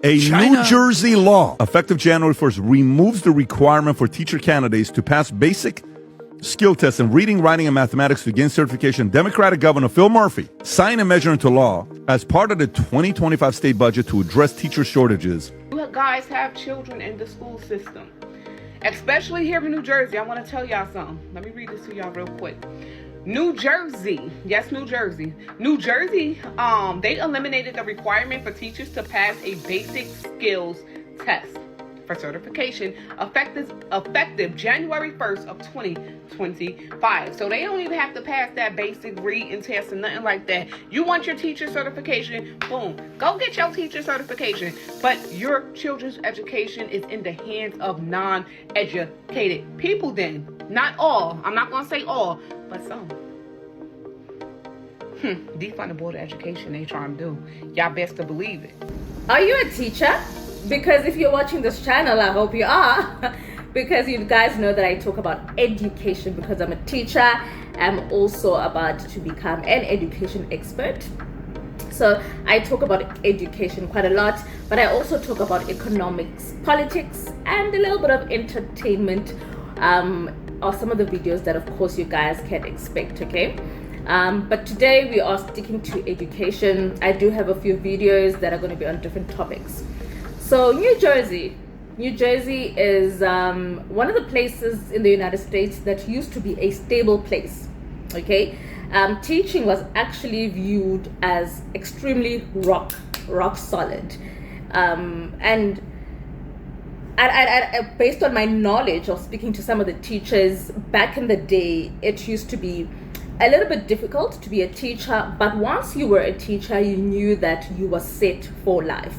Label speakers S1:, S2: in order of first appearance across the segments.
S1: A New Jersey law, effective January 1st, removes the requirement for teacher candidates to pass basic skill tests in reading, writing, and mathematics to gain certification. Democratic Governor Phil Murphy signed a measure into law as part of the 2025 state budget to address teacher shortages.
S2: You guys have children in the school system, especially here in New Jersey. I want to tell y'all something. Let me read this to y'all real quick. New Jersey, yes, New Jersey, they eliminated the requirement for teachers to pass a basic skills test for certification effective January 1st of 2025. So they don't even have to pass that basic reading test and nothing like that. You want your teacher certification, boom, go get your teacher certification. But your children's education is in the hands of non-educated people then. Not all. I'm not going to say all, but some. Defund the Board of Education they trying to do. Y'all best to believe it.
S3: Are you a teacher? Because if you're watching this channel, I hope you are. Because you guys know that I talk about education because I'm a teacher. I'm also about to become an education expert. So I talk about education quite a lot, but I also talk about economics, politics, and a little bit of entertainment, or some of the videos that of course you guys can expect, okay? But today we are sticking to education. I do have a few videos that are going to be on different topics. So New Jersey is one of the places in the United States that used to be a stable place, okay? Teaching was actually viewed as extremely rock solid, and I, based on my knowledge of speaking to some of the teachers back in the day, it used to be a little bit difficult to be a teacher, but once you were a teacher, you knew that you were set for life.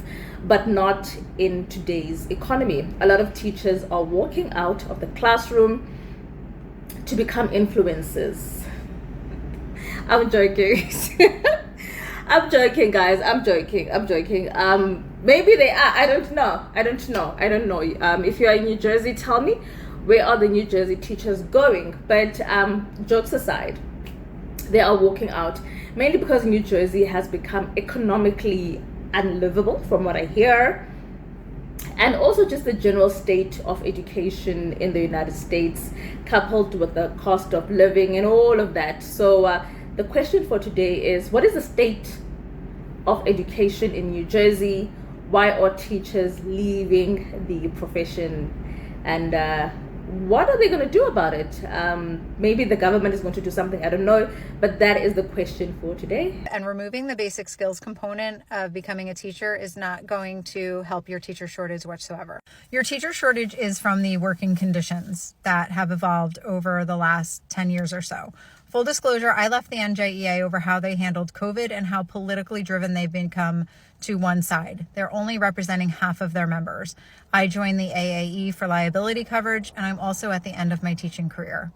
S3: But not in today's economy. A lot of teachers are walking out of the classroom to become influencers. I'm joking. I'm joking, guys. I'm joking. Maybe they are. I don't know. If you are in New Jersey, tell me, where are the New Jersey teachers going? But jokes aside, they are walking out mainly because New Jersey has become economically unlivable, from what I hear, and also just the general state of education in the United States, coupled with the cost of living and all of that. So the question for today is, what is the state of education in New Jersey? Why are teachers leaving the profession, and what are they going to do about it? Maybe the government is going to do something, I don't know, but that is the question for today.
S4: And removing the basic skills component of becoming a teacher is not going to help your teacher shortage whatsoever. Your teacher shortage is from the working conditions that have evolved over the last 10 years or so. Full disclosure, I left the NJEA over how they handled COVID and how politically driven they've become to one side. They're only representing half of their members. I joined the AAE for liability coverage, and I'm also at the end of my teaching career.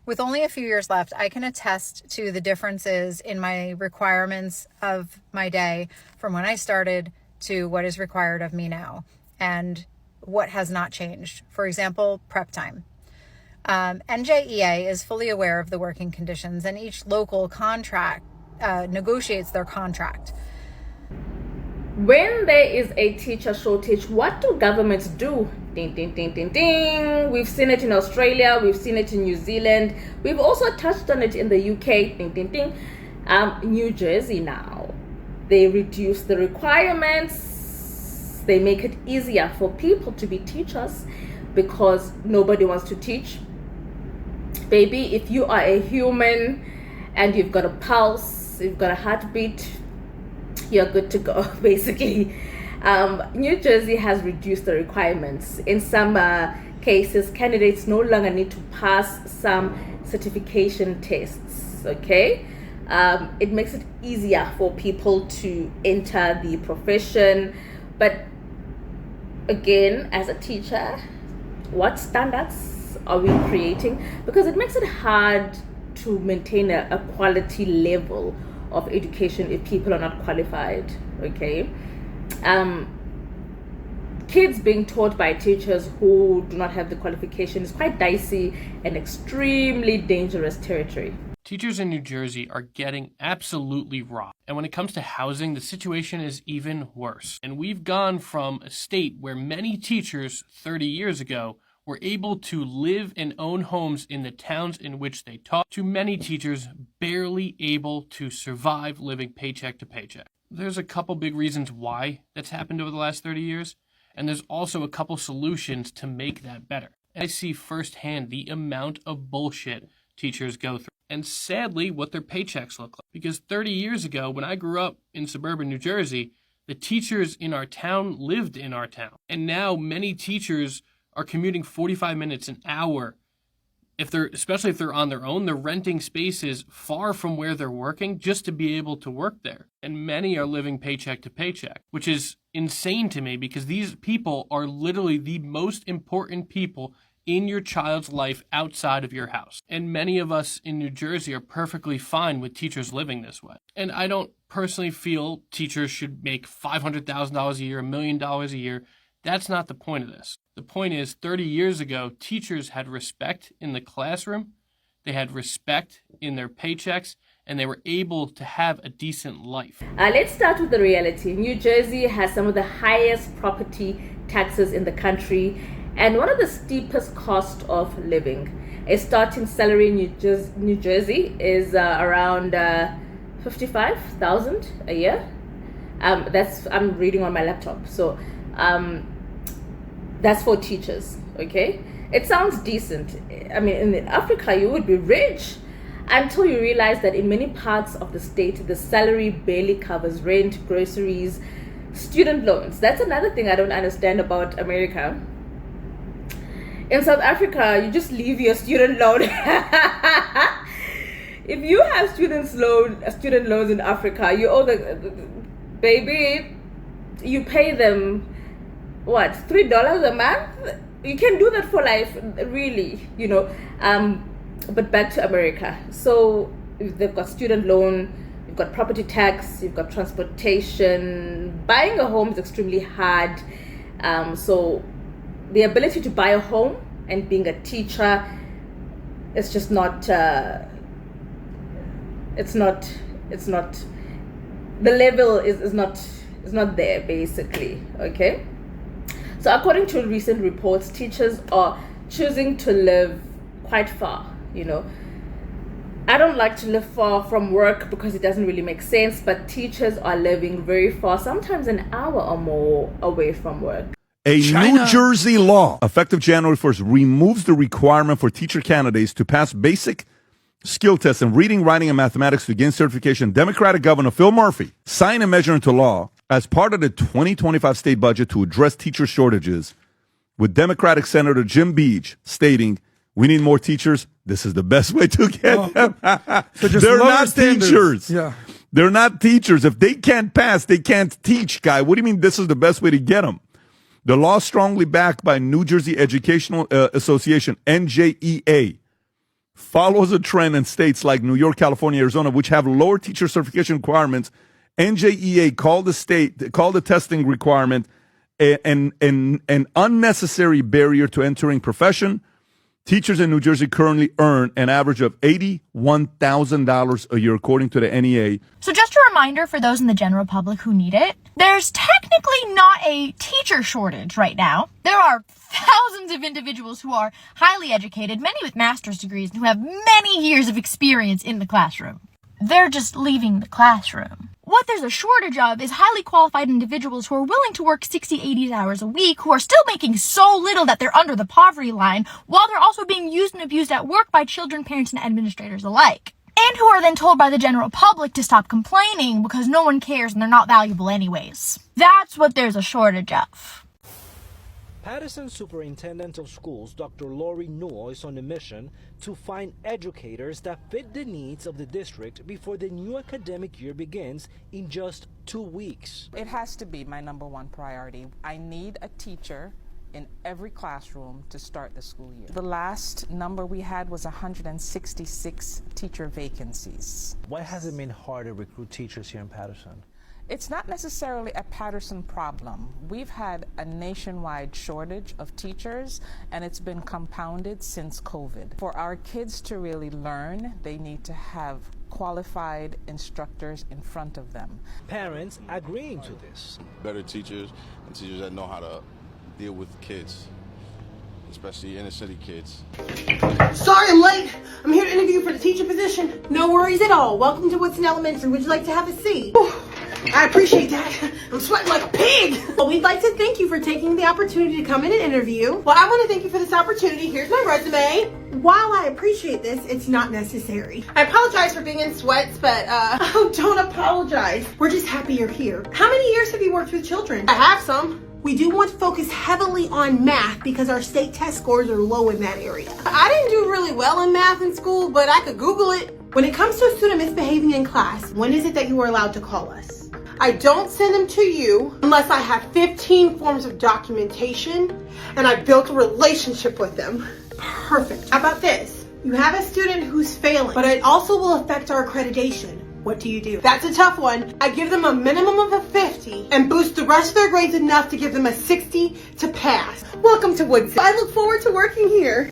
S4: With only a few years left, I can attest to the differences in my requirements of my day from when I started to what is required of me now, and what has not changed. For example, prep time. NJEA is fully aware of the working conditions, and each local contract negotiates their contract.
S3: When there is a teacher shortage, what do governments do? Ding, ding, ding, ding, ding. We've seen it in Australia. We've seen it in New Zealand. We've also touched on it in the UK. Ding, ding, ding. New Jersey now, they reduce the requirements. They make it easier for people to be teachers because nobody wants to teach. Baby, if you are a human and you've got a pulse, you've got a heartbeat, you're good to go, basically. New Jersey has reduced the requirements. In some cases, candidates no longer need to pass some certification tests, okay? It makes it easier for people to enter the profession. But again, as a teacher, what standards are we creating? Because it makes it hard to maintain a quality level of education if people are not qualified, okay? Kids being taught by teachers who do not have the qualification is quite dicey and extremely dangerous territory.
S5: Teachers in New Jersey are getting absolutely robbed. And when it comes to housing, the situation is even worse. And we've gone from a state where many teachers 30 years ago were able to live and own homes in the towns in which they taught, to many teachers barely able to survive living paycheck to paycheck. There's a couple big reasons why that's happened over the last 30 years, and there's also a couple solutions to make that better. I see firsthand the amount of bullshit teachers go through, and sadly what their paychecks look like. Because 30 years ago, when I grew up in suburban New Jersey, the teachers in our town lived in our town. And now many teachers are commuting 45 minutes an hour. Especially if they're on their own, they're renting spaces far from where they're working just to be able to work there. And many are living paycheck to paycheck, which is insane to me because these people are literally the most important people in your child's life outside of your house. And many of us in New Jersey are perfectly fine with teachers living this way. And I don't personally feel teachers should make $500,000 a year, $1 million a year. That's not the point of this. The point is 30 years ago, teachers had respect in the classroom, they had respect in their paychecks, and they were able to have a decent life.
S3: Let's start with the reality. New Jersey has some of the highest property taxes in the country and one of the steepest cost of living. A starting salary in New Jersey is around $55,000 a year. I'm reading on my laptop. So that's for teachers, okay? It sounds decent. I mean, in Africa, you would be rich until you realize that in many parts of the state, the salary barely covers rent, groceries, student loans. That's another thing I don't understand about America. In South Africa, you just leave your student loan. If you have student loans in Africa, you owe baby, you pay them what, $3 a month? You can do that for life, really, you know. But back to America. So they've got student loan, you've got property tax, you've got transportation. Buying a home is extremely hard. So the ability to buy a home and being a teacher is just not. It's not. The level is not there, basically. Okay. So according to recent reports, teachers are choosing to live quite far, you know. I don't like to live far from work because it doesn't really make sense, but teachers are living very far, sometimes an hour or more away from work.
S1: New Jersey law, effective January 1st, removes the requirement for teacher candidates to pass basic skill tests in reading, writing, and mathematics to gain certification. Democratic Governor Phil Murphy signed a measure into law as part of the 2025 state budget to address teacher shortages, with Democratic Senator Jim Beach stating, "We need more teachers. This is the best way to get them."
S6: So
S1: They're not
S6: standards.
S1: teachers.
S6: Yeah.
S1: They're not teachers. If they can't pass, they can't teach, guy. What do you mean this is the best way to get them? The law, strongly backed by New Jersey Educational Association, NJEA, follows a trend in states like New York, California, Arizona, which have lower teacher certification requirements. NJEA called the testing requirement an unnecessary barrier to entering profession. Teachers in New Jersey currently earn an average of $81,000 a year, according to the NEA.
S7: So just a reminder for those in the general public who need it, there's technically not a teacher shortage right now. There are thousands of individuals who are highly educated, many with master's degrees, and who have many years of experience in the classroom. They're just leaving the classroom. What there's a shortage of is highly qualified individuals who are willing to work 60, 80 hours a week, who are still making so little that they're under the poverty line, while they're also being used and abused at work by children, parents, and administrators alike. And who are then told by the general public to stop complaining because no one cares and they're not valuable anyways. That's what there's a shortage of.
S8: Patterson Superintendent of Schools Dr. Lori Newell is on a mission to find educators that fit the needs of the district before the new academic year begins in just 2 weeks.
S9: It has to be my number one priority. I need a teacher in every classroom to start the school year. The last number we had was 166 teacher vacancies.
S8: Why has it been hard to recruit teachers here in Patterson?
S9: It's not necessarily a Patterson problem. We've had a nationwide shortage of teachers, and it's been compounded since COVID. For our kids to really learn, they need to have qualified instructors in front of them.
S8: Parents agreeing to this.
S6: Better teachers and teachers that know how to deal with kids, especially inner city kids.
S10: Sorry I'm late. I'm here to interview for the teacher position. No worries at all. Welcome to Woodson Elementary. Would you like to have a seat? I appreciate that. I'm sweating like a pig. Well, we'd like to thank you for taking the opportunity to come in and interview. Well, I want to thank you for this opportunity. Here's my resume. While I appreciate this, it's not necessary. I apologize for being in sweats, but oh, don't apologize. We're just happy you're here. How many years have you worked with children? I have some. We do want to focus heavily on math because our state test scores are low in that area. I didn't do really well in math in school, but I could Google it. When it comes to a student misbehaving in class, when is it that you are allowed to call us? I don't send them to you unless I have 15 forms of documentation and I built a relationship with them. Perfect. How about this? You have a student who's failing, but it also will affect our accreditation. What do you do? That's a tough one. I give them a minimum of a 50 and boost the rest of their grades enough to give them a 60 to pass. Welcome to Woodson. I look forward to working here.